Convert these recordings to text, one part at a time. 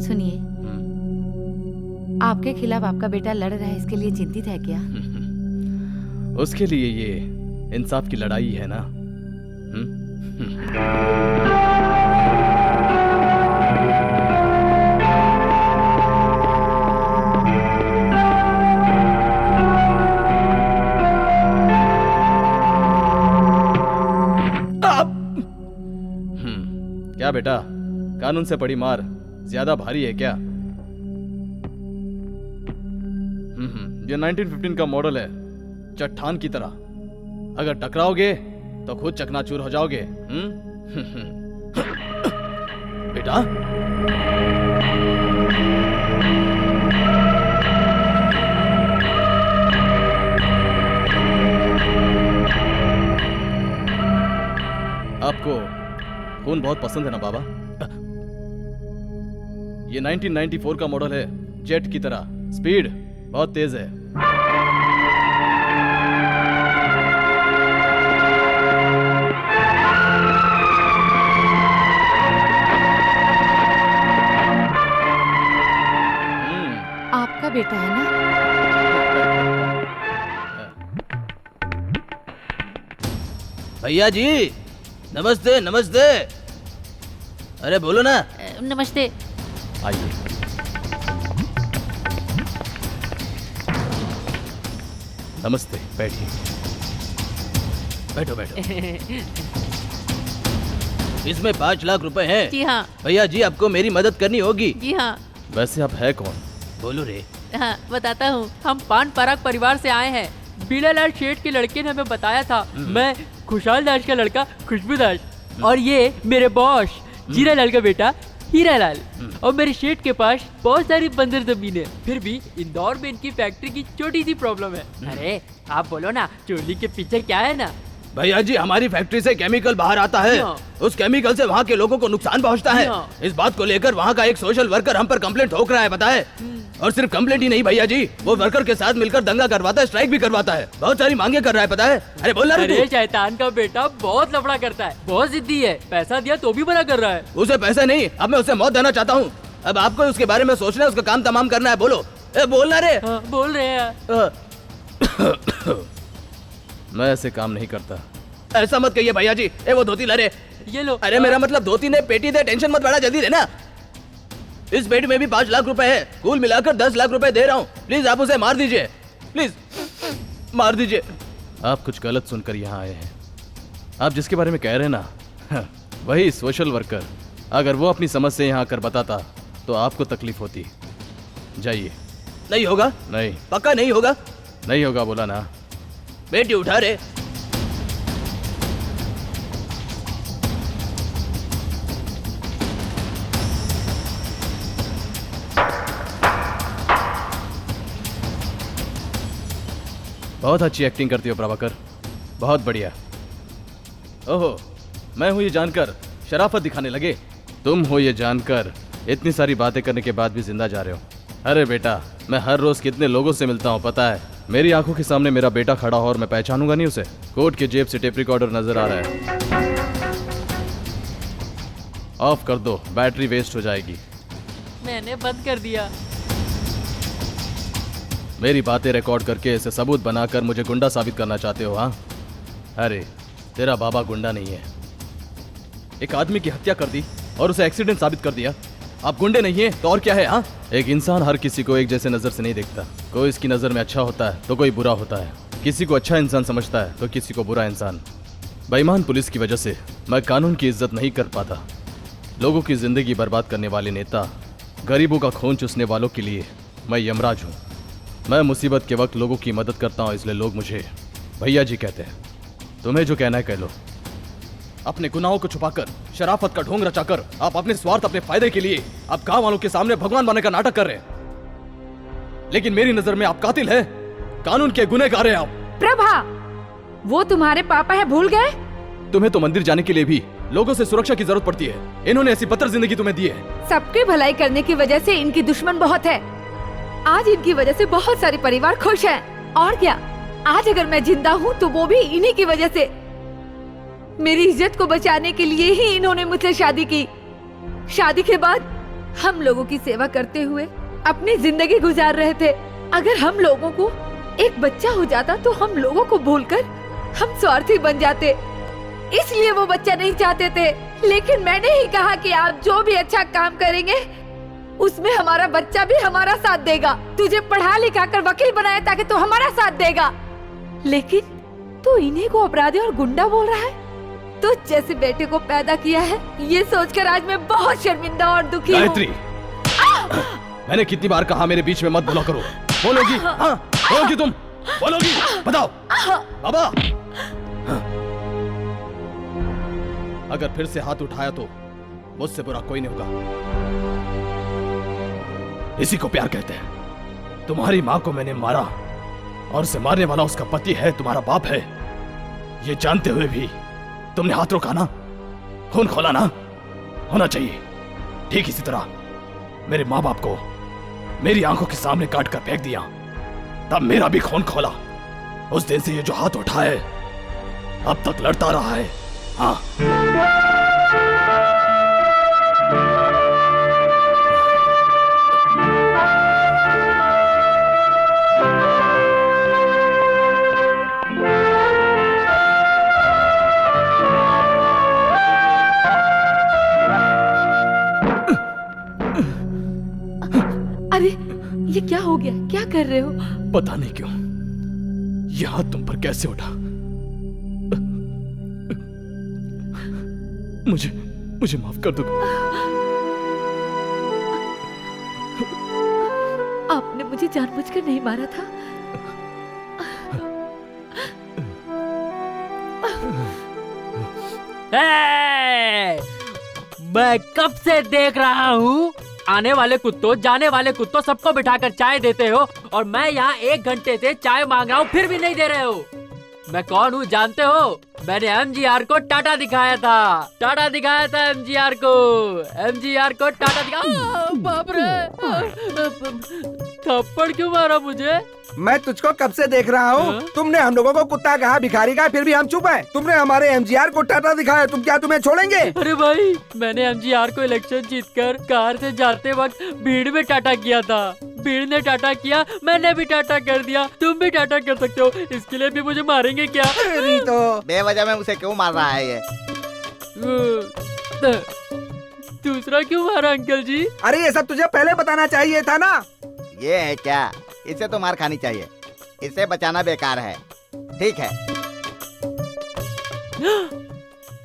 सुनिए, आपके खिलाफ आपका बेटा लड़ रहा है, इसके लिए चिंतित है क्या? उसके लिए ये इंसाफ की लड़ाई है ना। क्या बेटा, कानून से पड़ी मार ज्यादा भारी है क्या? ये 1915 का मॉडल है, चट्टान की तरह। अगर टकराओगे तो खुद चकनाचूर हो जाओगे। बेटा, आपको खून बहुत पसंद है ना बाबा? ये 1994 का मॉडल है, जेट की तरह, स्पीड बहुत तेज है। आपका बेटा है ना? भैया जी नमस्ते। नमस्ते। अरे बोलो ना। नमस्ते। आइए। नमस्ते, बैठिए। बैठो बैठो। इसमें 5 लाख रुपए हैं। जी हाँ। भैया जी आपको मेरी मदद करनी होगी। जी हाँ। वैसे आप है कौन? बोलो रे। हाँ, बताता हूँ। हम पान पराग परिवार से आए हैं। बीलालाल शेठ के लड़के ने हमें बताया था। मैं खुशहाल दास का लड़का खुशबू दास, और ये मेरे बॉस जीरालाल का बेटा हीरालाल। और मेरे शेठ के पास बहुत सारी बंजर जमीन है, फिर भी इंदौर में इनकी फैक्ट्री की छोटी सी प्रॉब्लम है। अरे आप बोलो ना, चोली के पीछे क्या है ना? भैया जी हमारी फैक्ट्री से केमिकल बाहर आता है, उस केमिकल से वहाँ के लोगों को नुकसान पहुँचता है। इस बात को लेकर वहाँ का एक सोशल वर्कर हम पर कंप्लेंट ठोक रहा है, पता है? और सिर्फ कंप्लेंट ही नहीं भैया जी, वो वर्कर के साथ मिलकर दंगा करवाता है, स्ट्राइक भी करवाता है, बहुत सारी मांगे कर रहा है, पता है? अरे बोल रहा है। शैतान का बेटा बहुत लफड़ा करता है, बहुत जिद्दी है, पैसा दिया तो भी मना कर रहा है। उसे पैसा नहीं, अब मैं उसे मौत देना चाहता हूँ। अब आपको उसके बारे में सोचना है, उसका काम तमाम करना है। बोलो। बोलना रे। बोल रहे हैं। मैं ऐसे काम नहीं करता। ऐसा मत कहिए भैया जी। वो धोती ला रे। ये लो। अरे मेरा मतलब धोती ने पेटी दे, टेंशन मत बढ़ा, जल्दी देना। इस पेटी में भी 5 लाख रुपए है, कुल मिलाकर 10 लाख रुपए दे रहा हूँ। प्लीज आप उसे मार दीजिए, प्लीज मार दीजिए। आप कुछ गलत सुनकर यहाँ आए हैं। आप जिसके बारे में कह रहे हैं ना, वही सोशल वर्कर। अगर वो अपनी समझ से यहाँ आकर बताता तो आपको तकलीफ होती। जाइए। नहीं होगा? नहीं। पक्का नहीं होगा? नहीं होगा बोला ना। बेटी उठा रे। बहुत अच्छी एक्टिंग करती हो प्रभाकर, बहुत बढ़िया। ओहो, मैं हूँ ये जानकर शराफत दिखाने लगे। तुम हो ये जानकर इतनी सारी बातें करने के बाद भी जिंदा जा रहे हो। अरे बेटा, मैं हर रोज कितने लोगों से मिलता हूँ पता है? मेरी आंखों के सामने मेरा बेटा खड़ा हो और मैं पहचानूंगा नहीं उसे? कोट की जेब से टेप रिकॉर्डर नजर आ रहा है। ऑफ कर दो, बैटरी वेस्ट हो जाएगी। मैंने बंद कर दिया। मेरी बातें रिकॉर्ड करके इसे सबूत बनाकर मुझे गुंडा साबित करना चाहते हो? हाँ, अरे तेरा बाबा गुंडा नहीं है। एक आदमी की हत्या कर दी और उसे एक्सीडेंट साबित कर दिया। आप गुंडे नहीं है तो और क्या है? हाँ, एक इंसान हर किसी को एक जैसे नजर से नहीं देखता। कोई इसकी नजर में अच्छा होता है तो कोई बुरा होता है। किसी को अच्छा इंसान समझता है तो किसी को बुरा इंसान। बेईमान पुलिस की वजह से मैं कानून की इज्जत नहीं कर पाता। लोगों की जिंदगी बर्बाद करने वाले नेता, गरीबों का खून चूसने वालों के लिए मैं यमराज हूँ। मैं मुसीबत के वक्त लोगों की मदद करता हूँ, इसलिए लोग मुझे भैया जी कहते हैं। तुम्हें जो कहना है कह लो। अपने गुनाहों को छुपाकर, शराफत का ढोंग रचाकर आप अपने स्वार्थ, अपने फायदे के लिए आप गांव वालों के सामने भगवान बनने का नाटक कर रहे हैं। लेकिन मेरी नजर में आप कातिल हैं, कानून के गुनहगार हैं आप। प्रभा, वो तुम्हारे पापा है, भूल गए? तुम्हें तो मंदिर जाने के लिए भी लोगों से सुरक्षा की जरूरत पड़ती है। इन्होंने ऐसी पत्थर जिंदगी तुम्हें दी है। सबकी भलाई करने की वजह से इनकी दुश्मन बहुत है। आज इनकी वजह से बहुत सारे परिवार खुश हैं। और क्या, आज अगर मैं जिंदा हूँ तो वो भी इन्हीं की वजह से। मेरी इज्जत को बचाने के लिए ही इन्होंने मुझसे शादी की। शादी के बाद हम लोगों की सेवा करते हुए अपनी जिंदगी गुजार रहे थे। अगर हम लोगों को एक बच्चा हो जाता तो हम लोगों को भूलकर हम स्वार्थी बन जाते, इसलिए वो बच्चा नहीं चाहते थे। लेकिन मैंने ही कहा कि आप जो भी अच्छा काम करेंगे उसमें हमारा बच्चा भी हमारा साथ देगा। तुझे पढ़ा लिखा कर वकील बनाया ताकि तू हमारा साथ देगा, लेकिन तू इन्हीं को अपराधी और गुंडा बोल रहा है। तो जैसे बेटे को पैदा किया है ये सोचकर आज मैं बहुत शर्मिंदा और दुखी हूँ। गायत्री, मैंने कितनी बार कहा मेरे बीच में मत बोला करो। बोलोगी? हाँ, बोलोगी तुम? बोलोगी? बताओ बाबा। अगर फिर से हाथ उठाया तो मुझसे बुरा कोई नहीं होगा। इसी को प्यार कहते हैं। तुम्हारी माँ को मैंने मारा और उसे मारने वाला उसका पति है, तुम्हारा बाप है। ये जानते हुए भी तुमने हाथ रोका ना, खून खोला ना। होना चाहिए ठीक इसी तरह मेरे माँ बाप को मेरी आंखों के सामने काट कर फेंक दिया, तब मेरा भी खून खोला। उस दिन से ये जो हाथ उठा है अब तक लड़ता रहा है। हाँ, अरे ये क्या हो गया? क्या कर रहे हो? पता नहीं क्यों ये हाथ तुम पर कैसे उठा। मुझे माफ कर दो। आपने मुझे जानबूझकर नहीं मारा था। मैं कब से देख रहा हूँ, आने वाले कुत्तों जाने वाले कुत्तों सबको बिठाकर चाय देते हो और मैं यहाँ 1 घंटे से चाय मांग रहा हूँ फिर भी नहीं दे रहे हो। मैं कौन हूँ जानते हो? मैंने एमजीआर को टाटा दिखाया था। एमजीआर को टाटा दिखाया। बाप रे, थप्पड़ क्यों मारा मुझे? मैं तुझको कब से देख रहा हूँ। तुमने हम लोगों को कुत्ता कहा, भिखारी कहा, फिर भी हम चुप हैं। तुमने हमारे एमजीआर को टाटा दिखाया, तुम क्या तुम्हें छोड़ेंगे? अरे भाई, मैंने एमजीआर को इलेक्शन जीतकर कार से जाते वक्त भीड़ में टाटा किया था। भीड़ ने टाटा किया, मैंने भी टाटा कर दिया। तुम भी टाटा कर सकते हो, इसके लिए भी मुझे मारेंगे क्या? तो बेवजह में उसे क्यों मार रहा है ये? दूसरा क्यों मारा अंकल जी? अरे ये सब तुझे पहले बताना चाहिए था ना। ये है क्या? इसे तो मार खानी चाहिए, इसे बचाना बेकार है। ठीक है।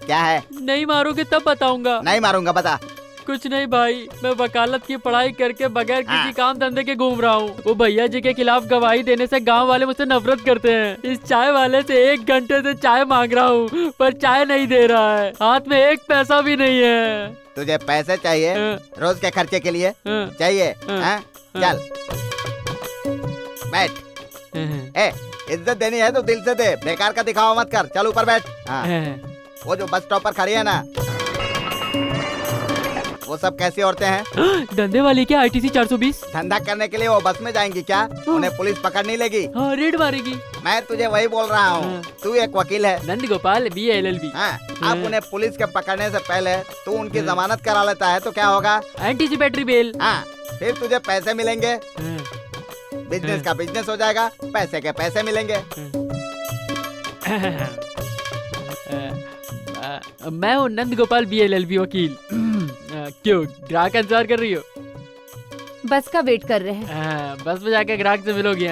क्या है? नहीं मारोगे तब बताऊंगा। नहीं मारूंगा, बता। कुछ नहीं भाई, मैं वकालत की पढ़ाई करके बगैर किसी काम धंधे के घूम रहा हूँ। वो भैया जी के खिलाफ गवाही देने से गांव वाले मुझसे नफरत करते हैं। इस चाय वाले से 1 घंटे से चाय मांग रहा हूँ पर चाय नहीं दे रहा है। हाथ में 1 पैसा भी नहीं है। तुझे पैसे चाहिए रोज के खर्चे के लिए? चाहिए? चल बैठ। इज्जत देनी है तो दिल से दे, बेकार का दिखावा मत कर। चल ऊपर बैठ। वो जो बस स्टॉप पर खड़ी है ना, वो सब कैसी औरतें हैं? धंधे वाली क्या? ITC 420 धंधा करने के लिए वो बस में जाएंगी क्या? उन्हें पुलिस पकड़ नहीं लेगी? हाँ, रेड मारेगी। मैं तुझे वही बोल रहा हूँ। तू एक वकील है। Nand Gopal BA LLB। अब उन्हें पुलिस के पकड़ने से पहले तू उनकी जमानत करा लेता है तो क्या होगा? Anticipatory bail. हाँ, फिर तुझे पैसे मिलेंगे, बिजनेस का बिजनेस हो जाएगा, पैसे के पैसे मिलेंगे। मैं हूँ नंद गोपाल BA LLB वकील। क्यों ग्राहक इंतजार कर रही हो? बस का वेट कर रहे हैं। बस में जाके ग्राहक से मिलोगे।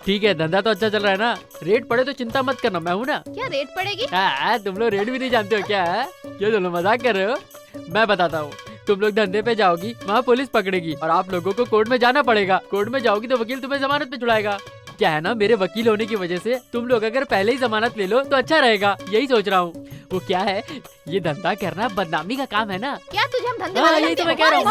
ठीक है, धंधा तो अच्छा चल रहा है ना? रेट पड़े तो चिंता मत करना, मैं हूँ ना। क्या रेट पड़ेगी? तुम लोग रेट भी नहीं जानते हो क्या? क्यों तुम लोग मजाक कर रहे हो? मैं बताता हूँ। तुम लोग धंधे पे जाओगी, वहाँ पुलिस पकड़ेगी और आप लोगों को कोर्ट में जाना पड़ेगा। कोर्ट में जाओगी तो वकील तुम्हें जमानत पे छुड़ाएगा। क्या है ना, मेरे वकील होने की वजह से तुम लोग अगर पहले ही जमानत ले लो तो अच्छा रहेगा। यही सोच रहा हूँ। वो क्या है, ये धंधा करना बदनामी का काम है ना। क्या तुझे हम धंधे हाँ, वाले यही तो मैं लगते कह हैं? रहा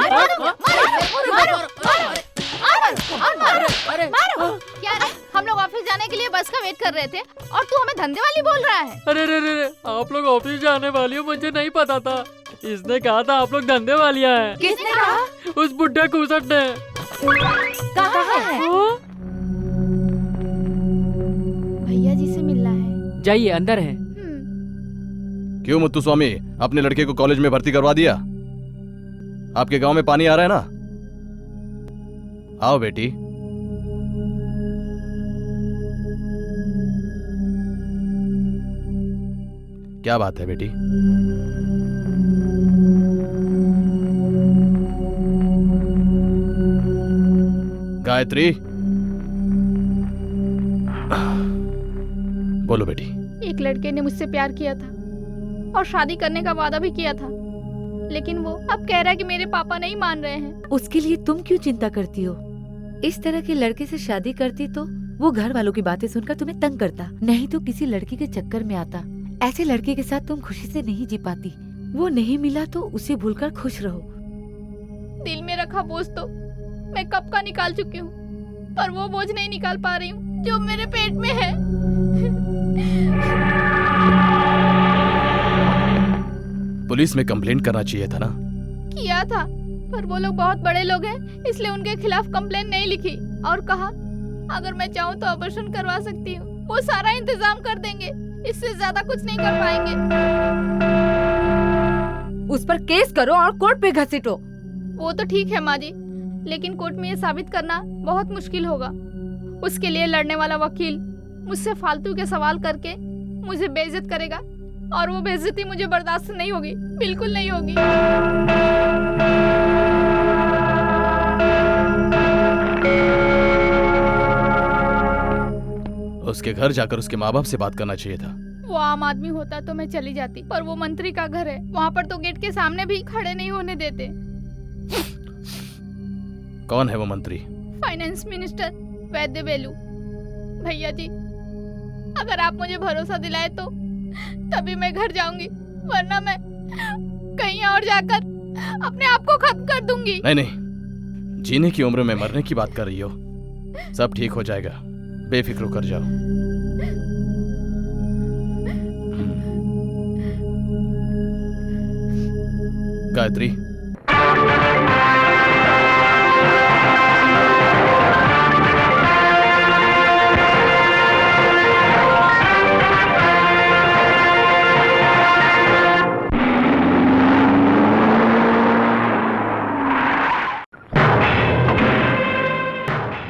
हूँ। क्या रे? हम लोग ऑफिस जाने के लिए बस का वेट कर रहे थे और तू हमें धंधे वाली बोल रहा है? अरे रे रे, आप लोग ऑफिस जाने वाली हो, मुझे नहीं पता था। इसने कहा था आप लोग धंधे वालियाँ हैं। किसने कहा? उस बुढ़े कुसट ने। कहाँ है? भैया जी से मिलना है। जाइए, अंदर है। क्यों मुत्तुस्वामी, अपने लड़के को कॉलेज में भर्ती करवा दिया? आपके गांव में पानी आ रहा है ना? आओ बेटी। क्या बात है बेटी? गायत्री, बोलो बेटी। एक लड़के ने मुझसे प्यार किया था और शादी करने का वादा भी किया था, लेकिन वो अब कह रहा है कि मेरे पापा नहीं मान रहे हैं। उसके लिए तुम क्यों चिंता करती हो? इस तरह के लड़के से शादी करती तो वो घर वालों की बातें सुनकर तुम्हें तंग करता, नहीं तो किसी लड़की के चक्कर में आता। ऐसे लड़के के साथ तुम खुशी से नहीं जी पाती। वो नहीं मिला तो उसे भूलकर खुश रहो। दिल में रखा बोझ तो मैं कब का निकाल चुकी हूँ, पर वो बोझ नहीं निकाल पा रही हूँ जो मेरे पेट में है। पुलिस में कंप्लेंट करना चाहिए था ना? किया था, पर वो लोग बहुत बड़े लोग हैं, इसलिए उनके खिलाफ कंप्लेंट नहीं लिखी और कहा अगर मैं चाहूँ तो ऑपरेशन करवा सकती हूँ, वो सारा इंतजाम कर देंगे, इससे ज्यादा कुछ नहीं कर पाएंगे। उस पर केस करो और कोर्ट पे घसीटो। वो तो ठीक है माँ जी, लेकिन कोर्ट में ये साबित करना बहुत मुश्किल होगा। उसके लिए लड़ने वाला वकील मुझसे फालतू के सवाल करके मुझे बेइज्जत करेगा और वो बेइज्जती मुझे बर्दाश्त नहीं होगी, बिल्कुल नहीं होगी। उसके घर जाकर उसके माँ बाप से बात करना चाहिए था। वो आम आदमी होता तो मैं चली जाती, पर वो मंत्री का घर है, वहाँ पर तो गेट के सामने भी खड़े नहीं होने देते। कौन है वो मंत्री? फाइनेंस मिनिस्टर वैद्य वेलू। भैया जी, अगर आप मुझे भरोसा दिलाए तो तभी मैं घर जाऊंगी, वरना मैं कहीं और जाकर अपने आप को खत्म कर दूंगी। नहीं नहीं, जीने की उम्र में मरने की बात कर रही हो। सब ठीक हो जाएगा, बेफिक्र कर जाओ। गायत्री,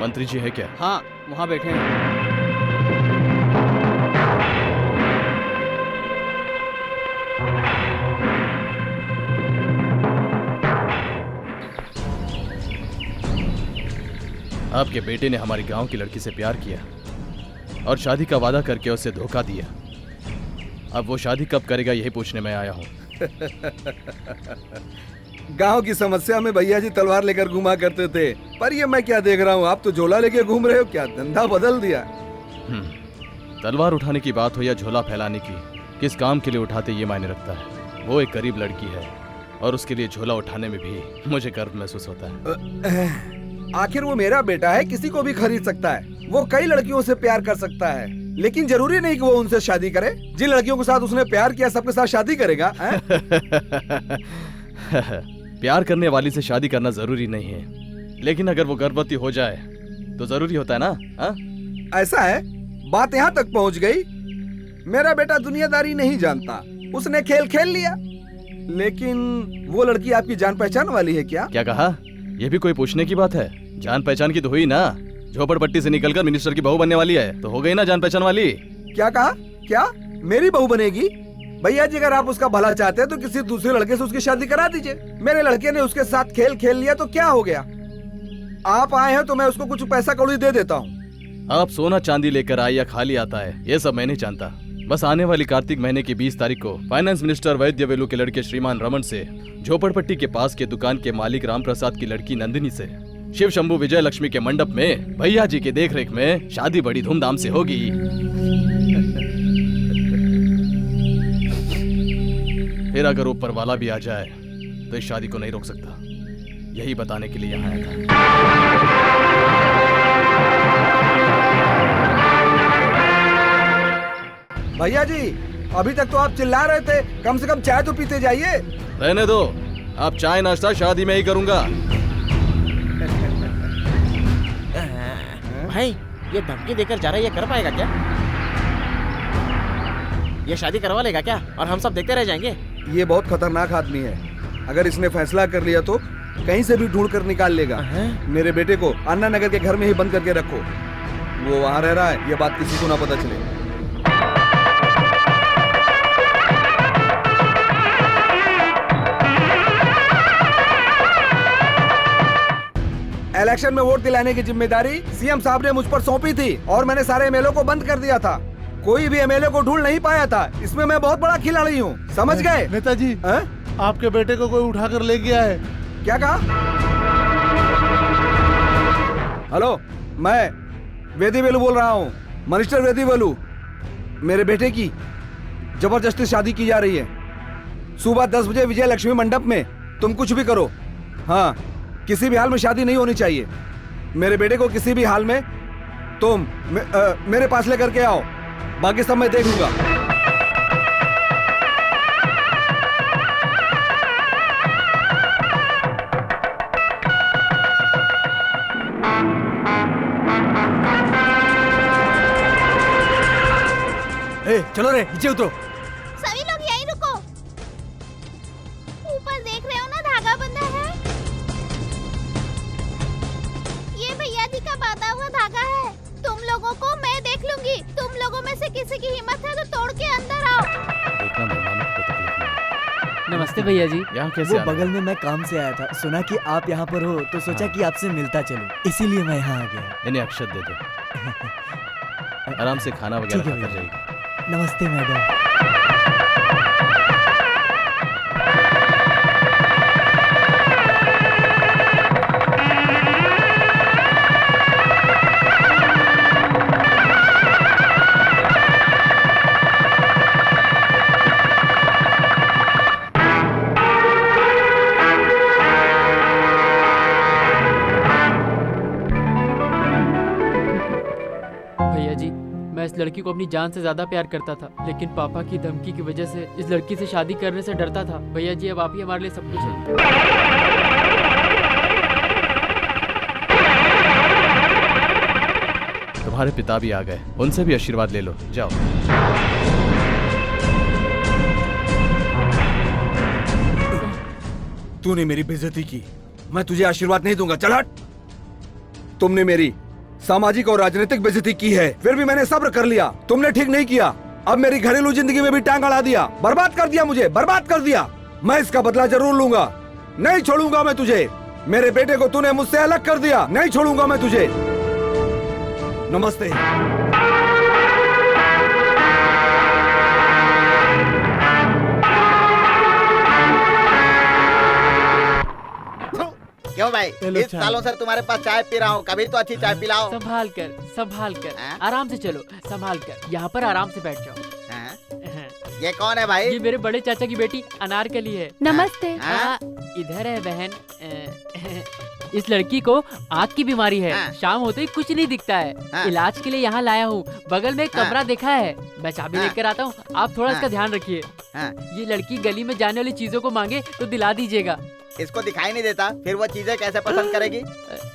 मंत्री जी है क्या? हाँ, वहाँ बैठे हैं। आपके बेटे ने हमारे गांव की लड़की से प्यार किया और शादी का वादा करके उसे धोखा दिया। अब वो शादी कब करेगा यही पूछने में आया हूँ। गांव की समस्या में भैया जी तलवार लेकर घुमा करते थे, पर ये मैं क्या देख रहा हूँ, आप तो झोला लेके घूम रहे हो। क्या धंधा बदल दिया? तलवार उठाने की बात हो या झोला फैलाने की, किस काम के लिए उठाते ये मायने रखता है। वो एक गरीब लड़की है और उसके लिए झोला उठाने में भी मुझे गर्व महसूस होता है। आखिर वो मेरा बेटा है, किसी को भी खरीद सकता है। वो कई लड़कियों से प्यार कर सकता है, लेकिन जरूरी नहीं कि वो उनसे शादी करे। जिन लड़कियों के साथ उसने प्यार किया सबके साथ शादी करेगा? प्यार करने वाली से शादी करना जरूरी नहीं है, लेकिन अगर वो गर्भवती हो जाए तो जरूरी होता है ना? ऐसा है, बात यहाँ तक पहुँच गई। मेरा बेटा दुनियादारी नहीं जानता, उसने खेल खेल लिया। लेकिन वो लड़की आपकी जान पहचान वाली है क्या? क्या कहा? ये भी कोई पूछने की बात है? जान पहचान की तो हुई ना। झोपड़पट्टी से निकलकर मिनिस्टर की बहू बनने वाली है, तो हो गई ना जान पहचान वाली। क्या कहा? क्या मेरी बहू बनेगी? भैया जी, अगर आप उसका भला चाहते हैं तो किसी दूसरे लड़के से उसकी शादी करा दीजिए। मेरे लड़के ने उसके साथ खेल खेल लिया तो क्या हो गया? आप आए हैं तो मैं उसको कुछ पैसा कौड़ी दे देता हूँ। आप सोना चांदी लेकर आए या खाली आता है, ये सब मैं नहीं जानता। बस आने वाली कार्तिक महीने की 20 तारीख को फाइनेंस मिनिस्टर वैद्य वेलू के लड़के श्रीमान रमन से झोपड़पट्टी के पास के दुकान के मालिक राम प्रसाद की लड़की नंदिनी से शिव शंभू विजय लक्ष्मी के मंडप में भैया जी के देखरेख में शादी बड़ी धूमधाम से होगी। फिर अगर ऊपर वाला भी आ जाए तो इस शादी को नहीं रोक सकता। यही बताने के लिए यहाँ आया था। भैया जी, अभी तक तो आप चिल्ला रहे थे, कम से कम चाय तो पीते जाइए। रहने दो, आप चाय नाश्ता शादी में ही करूंगा। भाई, ये धमकी देकर जा रहा है, ये कर पाएगा क्या? ये शादी करवा लेगा क्या? और हम सब देखते रह जाएंगे? ये बहुत खतरनाक आदमी है। अगर इसने फैसला कर लिया तो कहीं से भी ढूंढ कर निकाल लेगा। मेरे बेटे को अन्ना नगर के घर में ही बंद करके रखो। वो वहां रह रहा है, ये बात किसी को ना पता चले। इलेक्शन में वोट दिलाने की जिम्मेदारी सीएम साहब ने मुझ पर सौंपी थी और मैंने सारे एमएलए को बंद कर दिया था। कोई भी एमएलए को ढूंढ नहीं पाया था। इसमें मैं बहुत बड़ा खिलाड़ी हूँ, समझ गए? नेताजी, आपके बेटे को कोई उठाकर ले गया है। क्या कहा? हेलो, मैं वेदी वेलू बोल रहा हूँ, मिनिस्टर वेदी वेलू। मेरे बेटे की जबरदस्ती शादी की जा रही है। सुबह 10 बजे विजय लक्ष्मी मंडप में। तुम कुछ भी करो, हाँ, किसी भी हाल में शादी नहीं होनी चाहिए। मेरे बेटे को किसी भी हाल में तुम मेरे पास लेकर के आओ, बाकी सब मैं देख लूंगा। चलो रे, नीचे उतरो। सभी लोग यहीं रुको। ऊपर देख रहे हो ना, धागा बंधा है। ये भैया जी का बांधा हुआ धागा है। तुम लोगों को मैं देख लूंगी। तुम लोगों में से किसी की हिम्मत है तो तोड़ के अंदर आओ। देखना मेहमानों को तकलीफ नहीं। नमस्ते भैया जी। यहाँ कैसे? वो बगल में मैं काम से आया था, सुना कि आप यहाँ पर हो तो सोचा कि आपसे मिलता चलूं, इसीलिए मैं यहाँ आ गया। इन्हें अक्षत दे दो, आराम से खाना वगैरह खाकर जाइए। नमस्ते मैडम। भैया जी, मैं इस लड़की को अपनी जान से ज्यादा प्यार करता था, लेकिन पापा की धमकी की वजह से इस लड़की से शादी करने से डरता था। भैया जी, अब आप ही हमारे लिए सब कुछ हैं। तुम्हारे पिता भी आ गए, उनसे भी आशीर्वाद ले लो, जाओ। तूने मेरी बेइज्जती की, मैं तुझे आशीर्वाद नहीं दूंगा। चल हट। तुमने मेरी सामाजिक और राजनीतिक बेइज्जती की है, फिर भी मैंने सब्र कर लिया। तुमने ठीक नहीं किया। अब मेरी घरेलू जिंदगी में भी टांग अड़ा दिया, बर्बाद कर दिया, मुझे बर्बाद कर दिया। मैं इसका बदला जरूर लूंगा। नहीं छोड़ूंगा मैं तुझे। मेरे बेटे को तूने मुझसे अलग कर दिया, नहीं छोड़ूंगा मैं तुझे। नमस्ते। क्यों भाई, इस सालों से तुम्हारे पास चाय पी रहा हूँ, कभी तो अच्छी चाय पिलाओ। संभाल कर, आराम से चलो, संभाल कर। यहाँ पर आराम से बैठ जाओ। ये कौन है भाई? ये मेरे बड़े चाचा की बेटी अनारकली है। नमस्ते। इधर है बहन। इस लड़की को आँख की बीमारी है, शाम होते ही कुछ नहीं दिखता है। इलाज के लिए यहाँ लाया हूँ। बगल में एक कमरा देखा है, मैं चाबी लेकर आता हूँ। आप थोड़ा इसका ध्यान रखिए। ये लड़की गली में जाने वाली चीजों को मांगे तो दिला दीजिएगा। इसको दिखाई नहीं देता, फिर वो चीजें कैसे पसंद करेगी?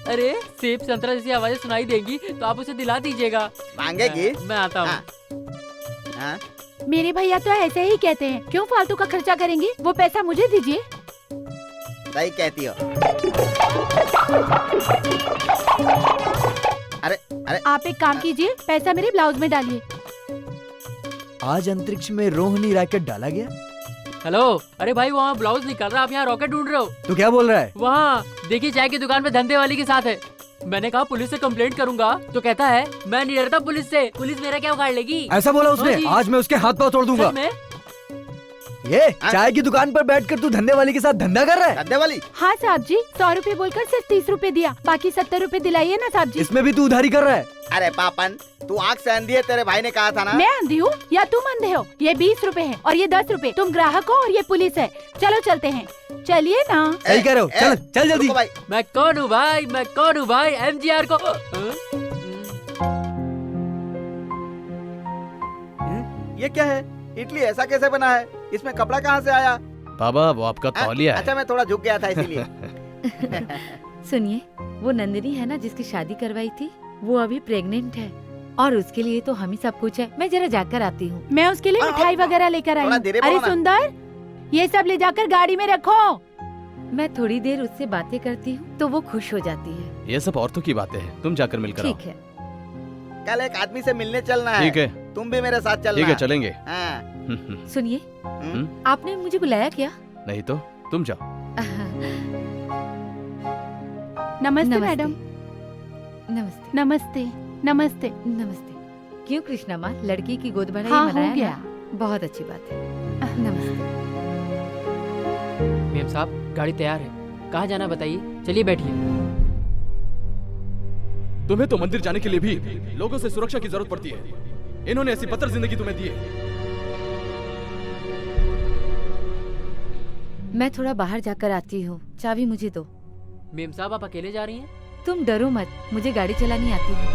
अरे सेब संतरा जैसी आवाजें सुनाई देंगी तो आप उसे दिला दीजिएगा। मांगेगी? मैं आता हूँ। मेरे भैया तो ऐसे ही कहते हैं, क्यों फालतू का खर्चा करेंगी? वो पैसा मुझे दीजिए। सही कहती हो। अरे अरे, आप एक काम कीजिए, पैसा मेरे ब्लाउज में डालिए। आज अंतरिक्ष में रोहिणी रॉकेट डाला गया। हेलो, अरे भाई वहाँ ब्लाउज निकाल रहा, आप यहाँ रॉकेट ढूंढ रहे हो? तो क्या बोल रहा है? वहाँ देखिए, चाय की दुकान पे धंधे वाली के साथ है। मैंने कहा पुलिस से कंप्लेंट करूंगा तो कहता है मैं नहीं डरता पुलिस से, पुलिस मेरा क्या उखाड़ लेगी। ऐसा बोला उसने? आज मैं उसके हाथ पांव तोड़ दूंगा। ये चाय की दुकान पर बैठकर तू धंधे वाली के साथ धंधा कर रहा है? धंधे वाली? हाँ साहब जी, 100 रुपए बोलकर सिर्फ 30 रुपए दिया, बाकी 70 रुपए दिलाइए ना साहब जी। इसमें भी तू उधारी कर रहा है? अरे पापन, तू आँख से अंधी है, तेरे भाई ने कहा था ना। मैं अंधी हूँ या तुम अंधे हो? ये 20 रुपए है और ये 10 रुपए। तुम ग्राहक हो और ये पुलिस है। चलो चलते हैं, चलिए ना। सही कह रहे हो, चल चल जल्दी। मैं कौन हूँ भाई, मैं कौन हूँ भाई? एमजीआर को ये क्या है? इडली ऐसा कैसे बना है? इसमें कपड़ा कहाँ से आया? बाबा वो आपका तौलिया है। अच्छा, मैं थोड़ा झुक गया था इसीलिए। सुनिए, वो नंदिनी है ना जिसकी शादी करवाई थी, वो अभी प्रेग्नेंट है और उसके लिए तो हम ही सब कुछ है। मैं जरा जाकर आती हूँ। मैं उसके लिए मिठाई वगैरह लेकर आई हूँ। अरे सुंदर, ये सब ले जाकर गाड़ी में रखो। मैं थोड़ी देर उससे बातें करती हूँ तो वो खुश हो जाती है। ये सब औरतों की बातें हैं, तुम जाकर मिलकर आओ। ठीक है। कल एक आदमी से मिलने चलना है। ठीक है। तुम भी मेरे साथ चलना। ठीक है, चलेंगे। हाँ। सुनिए, आपने मुझे बुलाया क्या? नहीं तो तुम जाओ। नमस्ते मैडम। नमस्ते। नमस्ते। नमस्ते। नमस्ते। क्यों कृष्णा माँ, लड़की की गोद भराई हाँ, हो मनाया गया। ना? बहुत अच्छी बात है। नमस्ते। मेम साहब गाड़ी तैयार है, कहाँ जाना बताइए, चलिए बैठिए। तुम्हें तो मंदिर जाने के लिए भी लोगों से सुरक्षा की जरूरत पड़ती है। इन्होंने ऐसी पत्थर जिंदगी तुम्हें दी है। मैं थोड़ा बाहर जाकर आती हूँ, चाबी मुझे दो। मेम साहब आप अकेले जा रही हैं? तुम डरो मत, मुझे गाड़ी चलानी आती है।